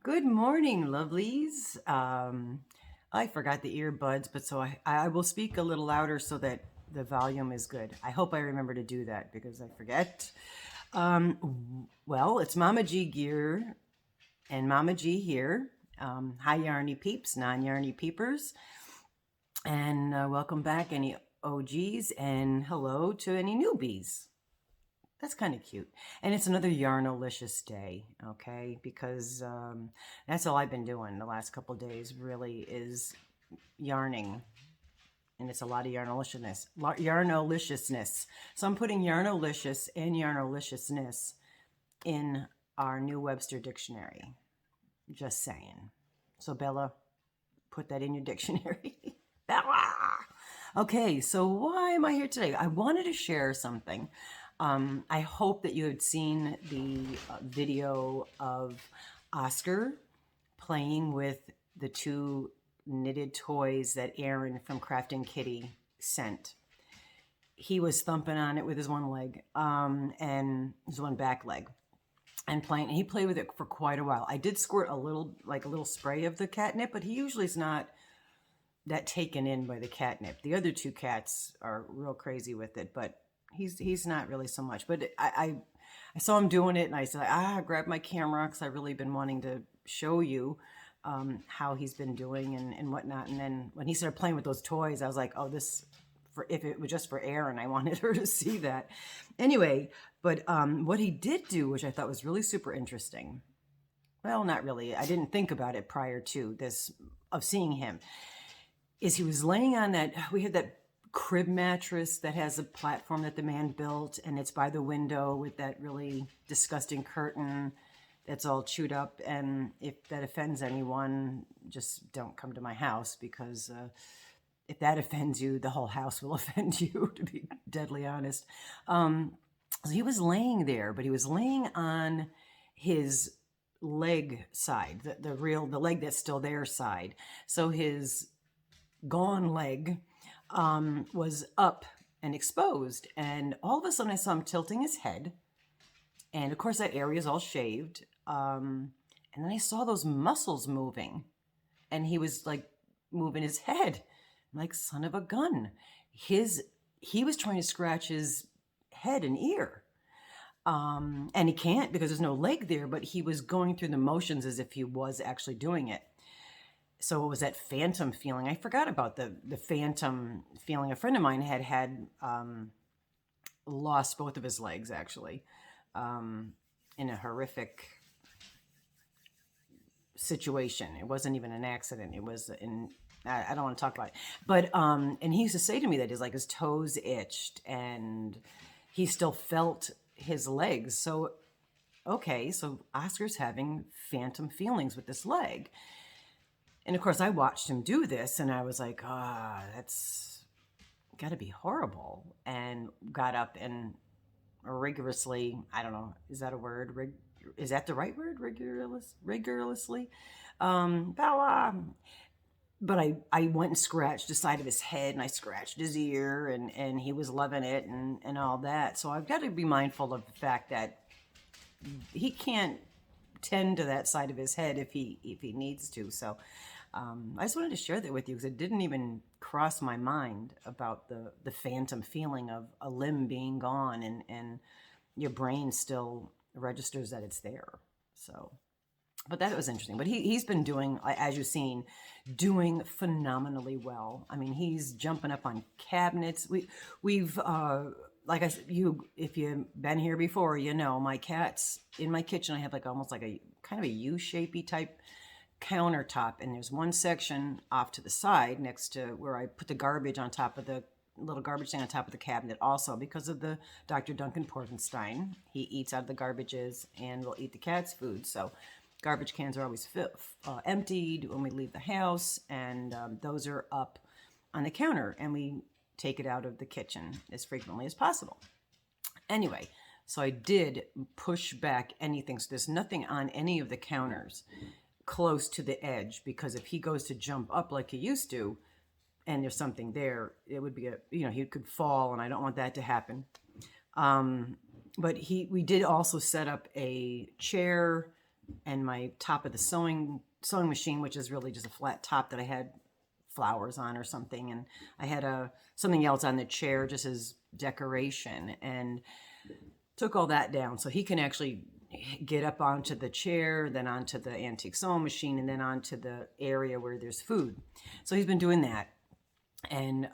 Good morning, lovelies. I forgot the earbuds, but so I will speak a little louder so that the volume is good. I hope I remember to do that because I forget. Well, it's Mama G gear and Mama G here. Hi, Yarny peeps, non-Yarny peepers, and welcome back, any OGs, and hello to any newbies. That's kind of cute. And it's another Yarnolicious day, okay? Because that's all I've been doing the last couple days, really, is yarning. And it's a lot of yarnoliciousness. So I'm putting yarnolicious and yarnoliciousness in our new Webster dictionary. Just saying. So, Bella, put that in your dictionary. Bella! Okay, so why am I here today? I wanted to share something. I hope that you had seen the video of Oscar playing with the two knitted toys that Aaron from Crafting Kitty sent. He was thumping on it with his one leg and his one back leg and playing. He played with it for quite a while. I did squirt a little spray of the catnip, but he usually is not that taken in by the catnip. The other two cats are real crazy with it, but he's not really so much. But I saw him doing it, and I said, grab my camera because I've really been wanting to show you how he's been doing and whatnot. And then when he started playing with those toys, I was like, oh, this, for if it was just for Erin, I wanted her to see that. Anyway, but what he did do, which I thought was really super interesting. Well, not really. I didn't think about it prior to this of seeing him. Is he was laying on that, we had that crib mattress that has a platform that the man built, and it's by the window with that really disgusting curtain that's all chewed up. And if that offends anyone, just don't come to my house, because if that offends you, the whole house will offend you, to be deadly honest. So he was laying there, but he was laying on his leg side, the leg that's still there side. So his gone leg was up and exposed, and all of a sudden I saw him tilting his head, and of course that area is all shaved, and then I saw those muscles moving, and he was like moving his head. I'm like, son of a gun. He was trying to scratch his head and ear, and he can't because there's no leg there, but he was going through the motions as if he was actually doing it. So it was that phantom feeling. I forgot about the phantom feeling. A friend of mine had lost both of his legs, actually, in a horrific situation. It wasn't even an accident. It was I don't want to talk about it. But and he used to say to me that his toes itched and he still felt his legs. So okay, so Oscar's having phantom feelings with this leg. And of course, I watched him do this, and I was like, that's got to be horrible. And got up and rigorously, I don't know, is that a word? Is that the right word? Rigorously? But I went and scratched the side of his head, and I scratched his ear, and he was loving it and all that. So I've got to be mindful of the fact that he can't tend to that side of his head if he needs to. So I just wanted to share that with you because it didn't even cross my mind about the phantom feeling of a limb being gone, and your brain still registers that it's there. So, but that was interesting. But he's been doing, as you've seen, doing phenomenally well. I mean, he's jumping up on cabinets. We've like I said, if you've been here before, you know my cats in my kitchen. I have almost like a kind of a U-shapey type countertop, and there's one section off to the side next to where I put the garbage on top of the little garbage thing on top of the cabinet, also because of the Dr. Duncan Portenstein. He eats out of the garbages and will eat the cat's food. So garbage cans are always emptied when we leave the house, and those are up on the counter, and we take it out of the kitchen as frequently as possible. Anyway, so I did push back anything. So there's nothing on any of the counters close to the edge, because if he goes to jump up like he used to and there's something there, it would be he could fall, and I don't want that to happen. But we did also set up a chair and my top of the sewing machine, which is really just a flat top that I had flowers on or something, and I had something else on the chair just as decoration, and took all that down so he can actually get up onto the chair, then onto the antique sewing machine, and then onto the area where there's food. So he's been doing that. And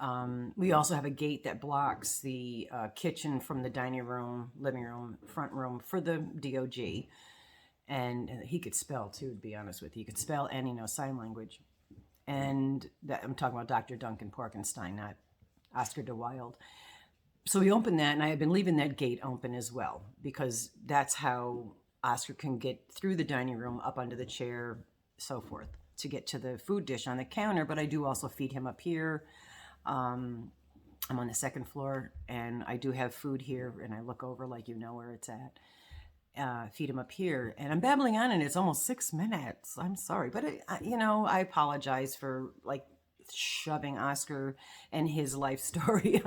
we also have a gate that blocks the kitchen from the dining room, living room, front room for the DOG. And he could spell too, to be honest with you. He could spell and he knows sign language. And that, I'm talking about Dr. Duncan Porkenstein, not Oscar de Wilde. So we opened that, and I had been leaving that gate open as well, because that's how Oscar can get through the dining room, up under the chair, so forth, to get to the food dish on the counter. But I do also feed him up here. I'm on the second floor, and I do have food here, and I look over like you know where it's at. Feed him up here, and I'm babbling on, and it's almost 6 minutes. I'm sorry, but I apologize for like shoving Oscar and his life story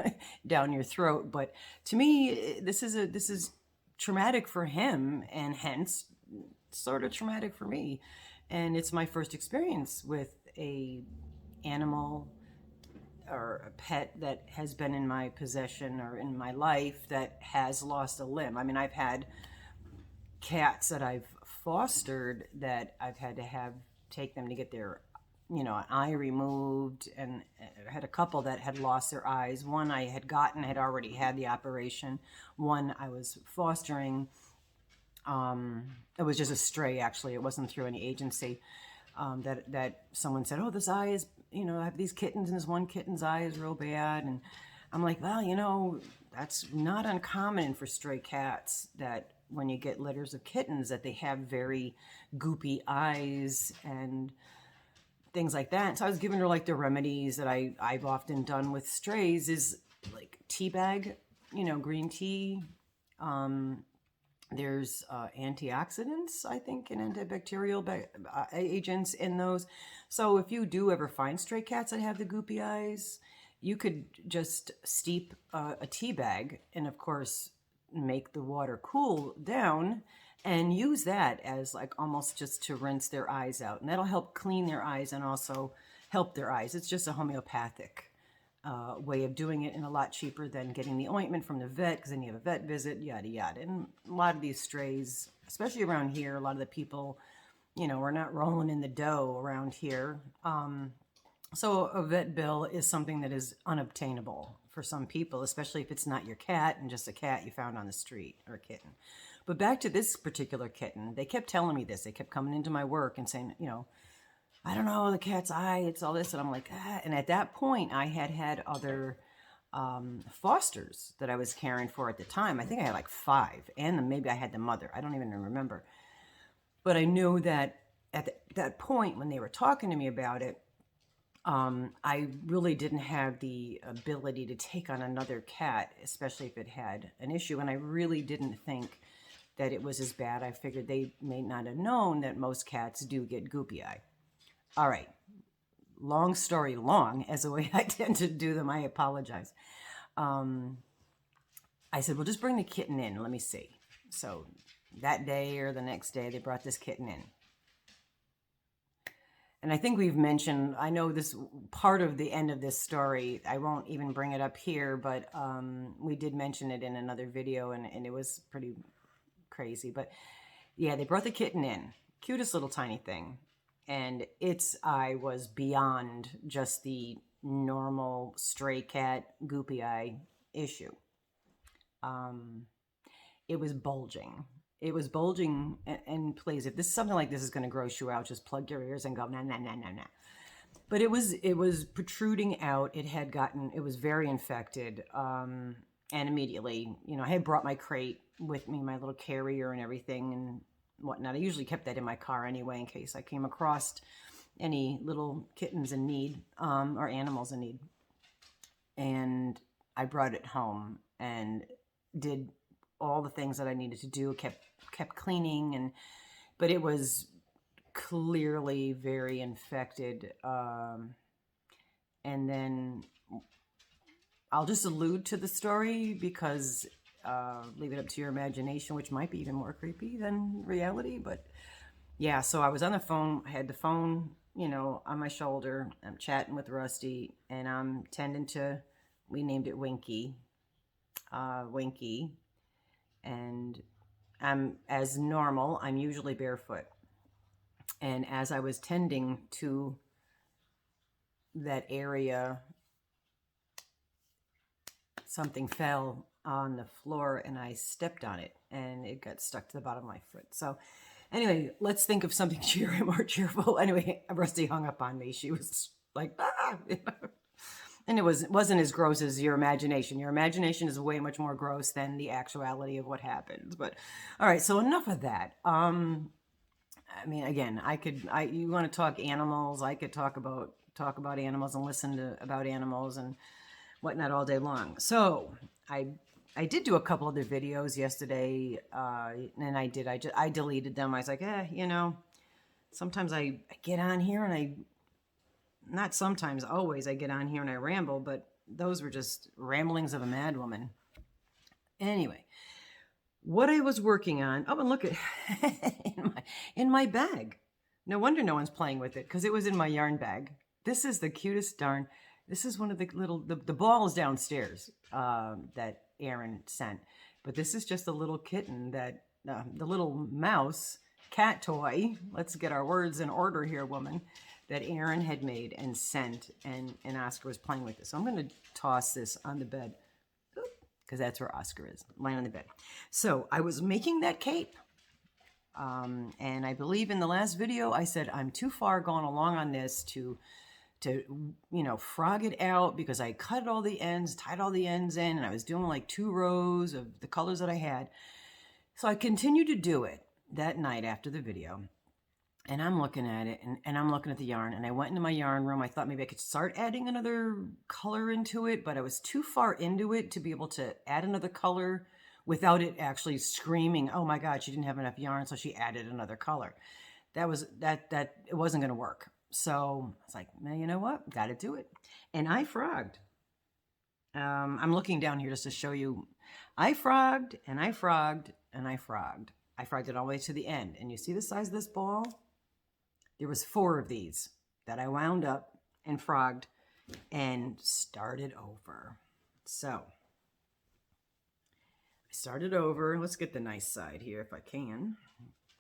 down your throat. But to me, this is traumatic for him, and hence sort of traumatic for me. And it's my first experience with a animal or a pet that has been in my possession or in my life that has lost a limb. I mean, I've had cats that I've fostered that I've had to take them to get their an eye removed, and I had a couple that had lost their eyes. One I had already had the operation. One I was fostering. It was just a stray, actually. It wasn't through any agency. That someone said, oh, this eye is, I have these kittens, and this one kitten's eye is real bad. And I'm like, well, that's not uncommon for stray cats, that when you get litters of kittens, that they have very goopy eyes and things like that. So I was giving her like the remedies that I've often done with strays, is like tea bag, green tea. There's antioxidants, I think, and antibacterial agents in those. So if you do ever find stray cats that have the goopy eyes, you could just steep a tea bag, and of course make the water cool down, and use that as like almost just to rinse their eyes out. And that'll help clean their eyes and also help their eyes. It's just a homeopathic way of doing it, and a lot cheaper than getting the ointment from the vet, because then you have a vet visit, yada, yada. And a lot of these strays, especially around here, a lot of the people, we're not rolling in the dough around here. So a vet bill is something that is unobtainable for some people, especially if it's not your cat and just a cat you found on the street, or a kitten. But back to this particular kitten, they kept telling me this. They kept coming into my work and saying, I don't know, the cat's eye, it's all this. And I'm like, ah. And at that point, I had other fosters that I was caring for at the time. I think I had like 5, and maybe I had the mother. I don't even remember. But I knew that at that point, when they were talking to me about it, I really didn't have the ability to take on another cat, especially if it had an issue. And I really didn't think that it was as bad. I figured they may not have known that most cats do get goopy eye. All right. Long story long, as the way I tend to do them. I apologize. I said, well, just bring the kitten in. Let me see. So that day or the next day, they brought this kitten in. And I think we've mentioned, I know this part of the end of this story, I won't even bring it up here, but we did mention it in another video, and it was pretty crazy. But yeah, they brought the kitten in. Cutest little tiny thing. And its eye was beyond just the normal stray cat goopy eye issue. It was bulging. It was bulging, and please, if this something like this is going to gross you out, just plug your ears and go, nah, nah, nah, nah, nah. But it was protruding out. It was very infected. And immediately, I had brought my crate with me, my little carrier and everything and whatnot. I usually kept that in my car anyway, in case I came across any little kittens in need, or animals in need. And I brought it home and did all the things that I needed to do, kept cleaning, but it was clearly very infected. And then I'll just allude to the story, because leave it up to your imagination, which might be even more creepy than reality. But yeah, so I was on the phone. I had the phone, on my shoulder. I'm chatting with Rusty, and I'm tending to, we named it Winky, Winky. And I'm, as normal, I'm usually barefoot. And as I was tending to that area, something fell on the floor and I stepped on it and it got stuck to the bottom of my foot. So anyway, let's think of something more cheerful. Anyway, Rusty hung up on me. She was like, ah! And it wasn't as gross as your imagination. Your imagination is way much more gross than the actuality of what happens. But all right, so enough of that. I mean, again, you want to talk animals, I could talk about animals and listen to about animals and whatnot all day long. So I did do a couple other videos yesterday, and I deleted them. I was like, sometimes I get on here and not sometimes, always I get on here and I ramble, but those were just ramblings of a mad woman. Anyway, what I was working on, oh, and look at in my bag. No wonder no one's playing with it, because it was in my yarn bag. This is the cutest darn. This is one of the little, the ball is downstairs that Aaron sent. But this is just a little kitten that, the little mouse, cat toy, let's get our words in order here, woman, that Aaron had made and sent, and Oscar was playing with this. So I'm going to toss this on the bed, because that's where Oscar is, lying on the bed. So I was making that cape. And I believe in the last video, I said I'm too far going along on this to frog it out, because I cut all the ends, tied all the ends in, and I was doing like 2 rows of the colors that I had. So I continued to do it that night after the video. And I'm looking at it, and I'm looking at the yarn, and I went into my yarn room. I thought maybe I could start adding another color into it, but I was too far into it to be able to add another color without it actually screaming, oh my God, she didn't have enough yarn, so she added another color. That it wasn't going to work. So I was like, man, you know what? Got to do it. And I frogged. I'm looking down here just to show you. I frogged, and I frogged, and I frogged. I frogged it all the way to the end. And you see the size of this ball? There was 4 of these that I wound up and frogged and started over. So I started over. Let's get the nice side here if I can.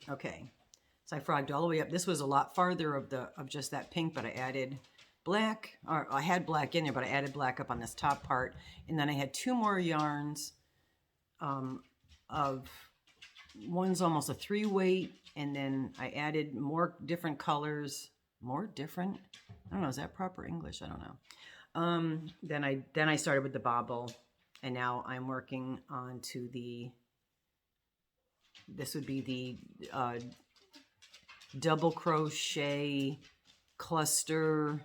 Okay. So I frogged all the way up. This was a lot farther of just that pink, but I added black, or I had black in there, but I added black up on this top part. And then I had 2 more yarns of, one's almost a 3-weight, and then I added more different colors. More different? I don't know, is that proper English? I don't know. Then I started with the bobble, and now I'm working on to this would be the double crochet cluster,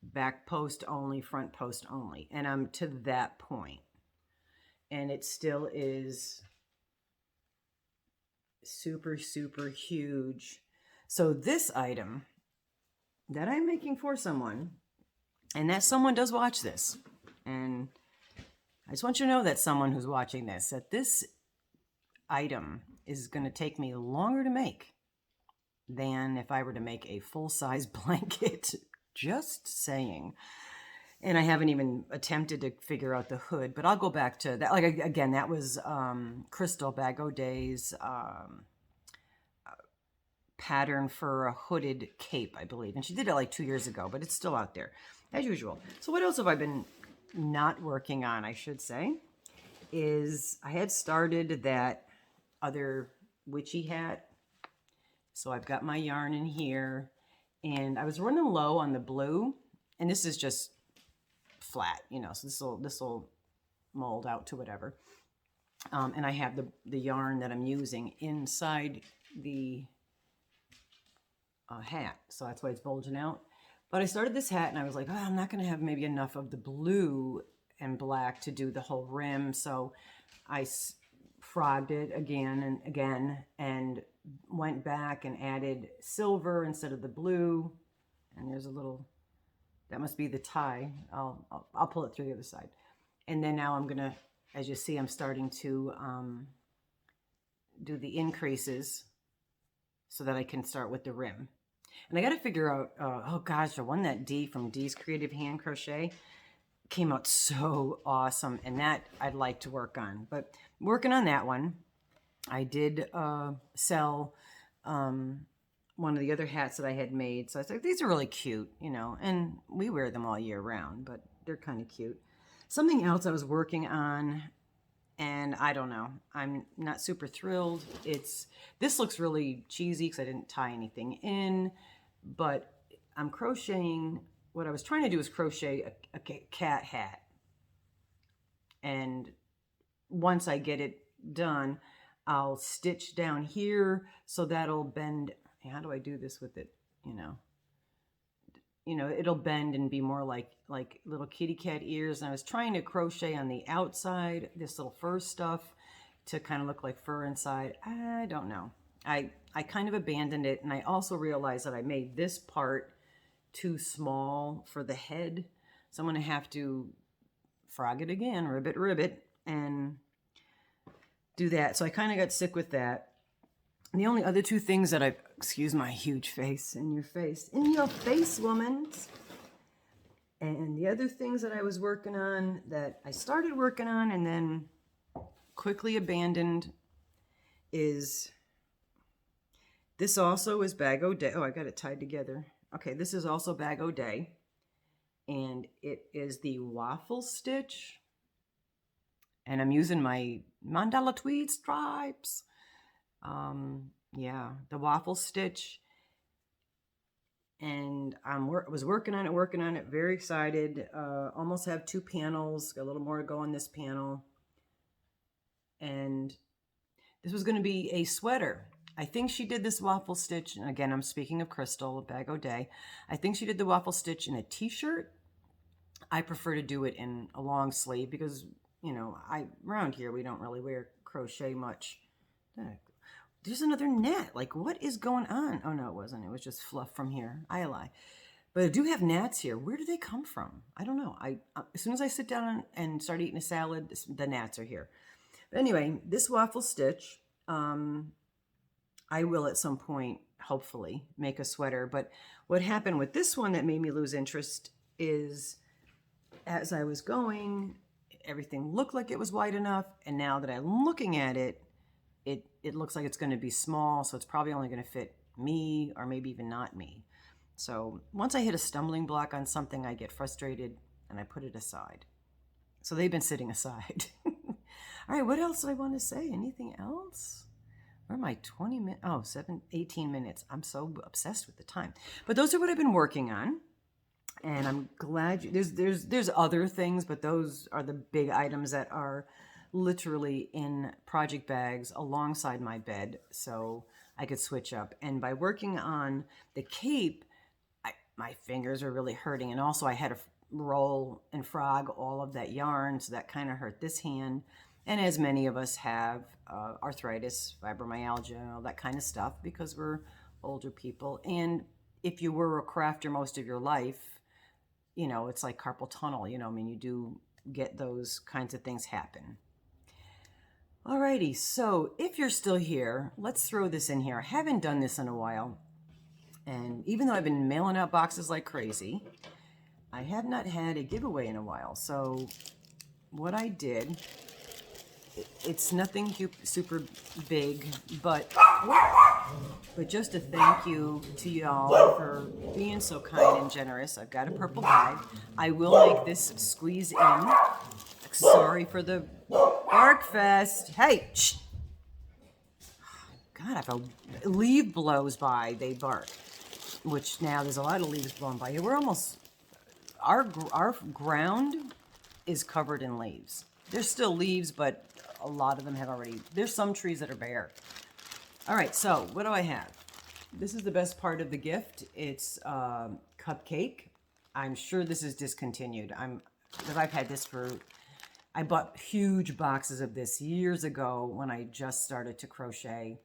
back post only, front post only, and I'm to that point, and it still is super, super huge. So this item that I'm making for someone, and that someone does watch this, and I just want you to know that someone who's watching this, that this item is going to take me longer to make than if I were to make a full-size blanket. Just saying. And I haven't even attempted to figure out the hood, but I'll go back to that. Like, again, that was Crystal Bago Day's pattern for a hooded cape, I believe. And she did it like 2 years ago, but it's still out there, as usual. So what else have I been not working on, I should say, is I had started that other witchy hat. So I've got my yarn in here, and I was running low on the blue, and this is just flat, so this will mold out to whatever. And I have the yarn that I'm using inside the hat, so that's why it's bulging out. But I started this hat, and I was like, oh, I'm not going to have maybe enough of the blue and black to do the whole rim, so I frogged it again and again, and went back and added silver instead of the blue. And there's a little, that must be the tie. I'll pull it through the other side. And then now I'm gonna, as you see, I'm starting to do the increases so that I can start with the rim. And I got to figure out, oh gosh, the one that D from D's Creative Hand Crochet came out so awesome, and that I'd like to work on. But working on that one, I did sell one of the other hats that I had made. So I was like, these are really cute, you know, and we wear them all year round, but they're kind of cute. Something else I was working on, and I don't know, I'm not super thrilled. This looks really cheesy because I didn't tie anything in, but I'm crocheting. What I was trying to do is crochet a cat hat. And once I get it done, I'll stitch down here so that'll bend. How do I do this with it? You know, it'll bend and be more like little kitty cat ears. And I was trying to crochet on the outside, this little fur stuff to kind of look like fur inside. I don't know. I kind of abandoned it. And I also realized that I made this part too small for the head. So I'm going to have to frog it again, ribbit, and do that. So I kind of got sick with that. The only other two things that I've, excuse my huge face, in your face, woman. And the other things that I was working on, that I started working on and then quickly abandoned, is this also is Bago Day. Oh, I got it tied together. Okay, this is also Bago Day. And it is the waffle stitch. And I'm using my mandala tweed stripes. Yeah, the waffle stitch, and I was working on it, very excited. Almost have 2 panels, got a little more to go on this panel. And this was going to be a sweater. I think she did this waffle stitch, and again, I'm speaking of Crystal, Bago Day. I think she did the waffle stitch in a t-shirt. I prefer to do it in a long sleeve because, you know, around here we don't really wear crochet much. There's another gnat. Like, what is going on? Oh, no, it wasn't. It was just fluff from here. I lie. But I do have gnats here. Where do they come from? I don't know. As soon as I sit down and start eating a salad, the gnats are here. But anyway, this waffle stitch, I will at some point, hopefully, make a sweater. But what happened with this one that made me lose interest is as I was going, everything looked like it was wide enough. And now that I'm looking at it, it looks like it's going to be small, so it's probably only going to fit me or maybe even not me. So once I hit a stumbling block on something, I get frustrated and I put it aside. So they've been sitting aside. All right, what else do I want to say? Anything else? Where am I? 20 minutes? Oh, 18 minutes. I'm so obsessed with the time. But those are what I've been working on. And I'm glad there's other things, but those are the big items that are literally in project bags alongside my bed, so I could switch up. And by working on the cape, my fingers are really hurting. And also I had to roll and frog all of that yarn, so that kind of hurt this hand. And as many of us have, arthritis, fibromyalgia, all that kind of stuff, because we're older people. And if you were a crafter most of your life, you know, it's like carpal tunnel, you know, I mean, you do get those kinds of things happen. Alrighty, so if you're still here, let's throw this in here. I haven't done this in a while, and even though I've been mailing out boxes like crazy, I have not had a giveaway in a while. So what I did, it's nothing super big, but just a thank you to y'all for being so kind and generous. I've got a purple bag. I will make this squeeze in. Sorry for the bark fest. Hey, shh. God, if a leaf blows by, they bark. Which now there's a lot of leaves blowing by here. We're almost, our ground is covered in leaves. There's still leaves, but a lot of them have already, there's some trees that are bare. All right, so what do I have? This is the best part of the gift. It's cupcake. I'm sure this is discontinued. Because I've had this for, I bought huge boxes of this years ago when I just started to crochet.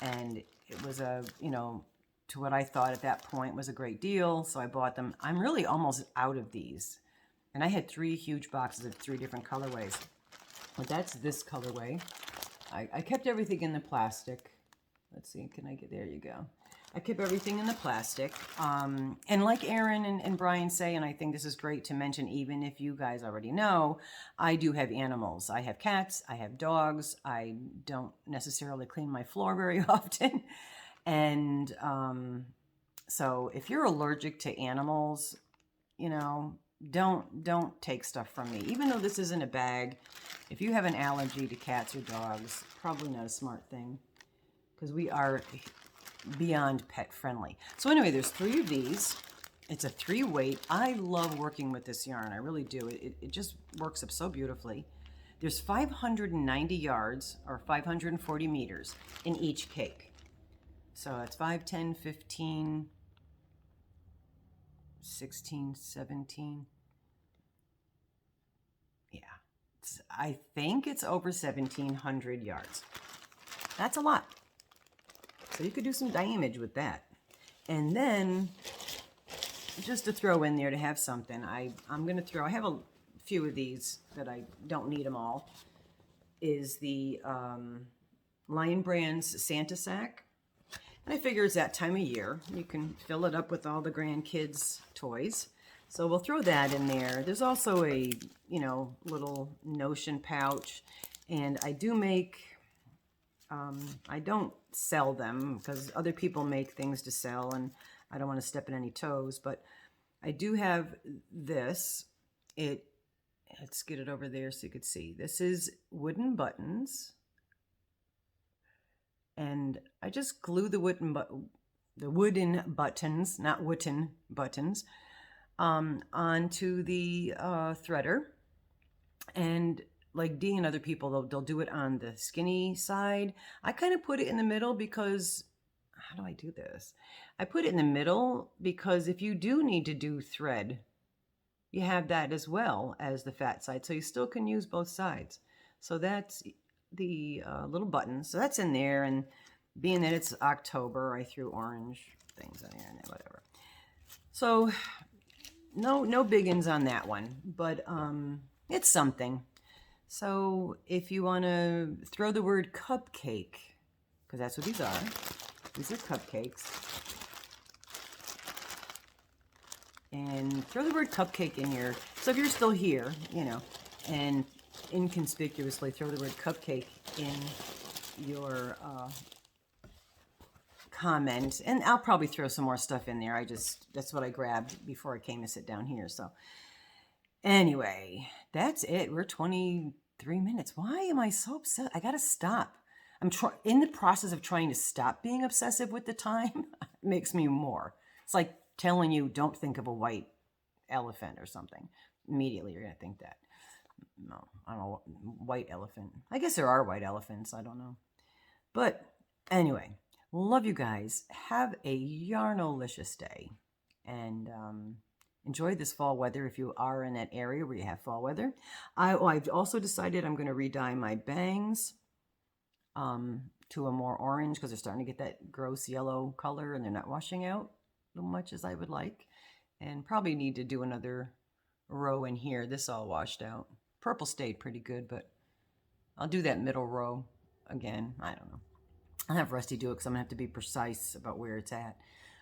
And it was a, you know, to what I thought at that point was a great deal. So I bought them. I'm really almost out of these. And I had 3 huge boxes of 3 different colorways. But that's this colorway. I kept everything in the plastic. Let's see, can I get, there you go. I keep everything in the plastic. And like Aaron and Brian say, and I think this is great to mention, even if you guys already know, I do have animals. I have cats, I have dogs. I don't necessarily clean my floor very often. And so if you're allergic to animals, you know, don't take stuff from me. Even though this isn't a bag, if you have an allergy to cats or dogs, probably not a smart thing, because we are beyond pet friendly. So anyway, there's 3 of these. It's a 3 weight. I love working with this yarn. I really do. It just works up so beautifully. There's 590 yards or 540 meters in each cake. So it's 5, 10, 15, 16, 17. Yeah, I think it's over 1,700 yards. That's a lot. So you could do some damage with that. And then, just to throw in there to have something, I'm going to throw, I have a few of these that I don't need them all, is the Lion Brand's Santa Sack. And I figure it's that time of year. You can fill it up with all the grandkids' toys. So we'll throw that in there. There's also a, you know, little notion pouch. And I do make, I don't sell them because other people make things to sell and I don't want to step in any toes, but I do have this. Let's get it over there so you could see. This is wooden buttons. And I just glue the wooden buttons, not wooden buttons, onto the threader. And like Dee and other people, they'll do it on the skinny side. I kind of put it in the middle because, how do I do this? I put it in the middle because if you do need to do thread, you have that as well as the fat side. So you still can use both sides. So that's the little buttons. So that's in there. And being that it's October, I threw orange things in there and whatever. So no big ins on that one, but it's something. So if you want to throw the word cupcake, because that's what these are. These are cupcakes. And throw the word cupcake in here. So if you're still here, you know, and inconspicuously throw the word cupcake in your comment. And I'll probably throw some more stuff in there. That's what I grabbed before I came to sit down here. So anyway, that's it. We're 23 minutes. Why am I so upset? I got to stop. I'm in the process of trying to stop being obsessive with the time. It makes me more. It's like telling you don't think of a white elephant or something. Immediately you're going to think that. No, I don't know. White elephant. I guess there are white elephants. I don't know. But anyway, love you guys. Have a Yarnolicious day. And enjoy this fall weather if you are in that area where you have fall weather. I've also decided I'm going to re-dye my bangs to a more orange because they're starting to get that gross yellow color and they're not washing out as much as I would like. And probably need to do another row in here. This all washed out. Purple stayed pretty good, but I'll do that middle row again. I don't know. I'll have Rusty do it because I'm going to have to be precise about where it's at.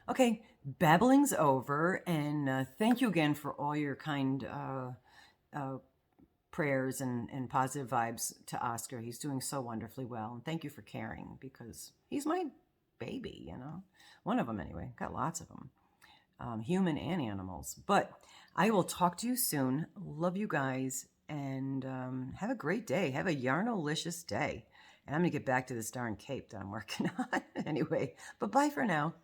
Okay, babbling's over, and thank you again for all your kind prayers and positive vibes to Oscar. He's doing so wonderfully well, and thank you for caring because he's my baby, you know. One of them anyway. Got lots of them. Human and animals. But I will talk to you soon. Love you guys, and have a great day. Have a Yarnolicious day. And I'm going to get back to this darn cape that I'm working on. Anyway, but bye for now.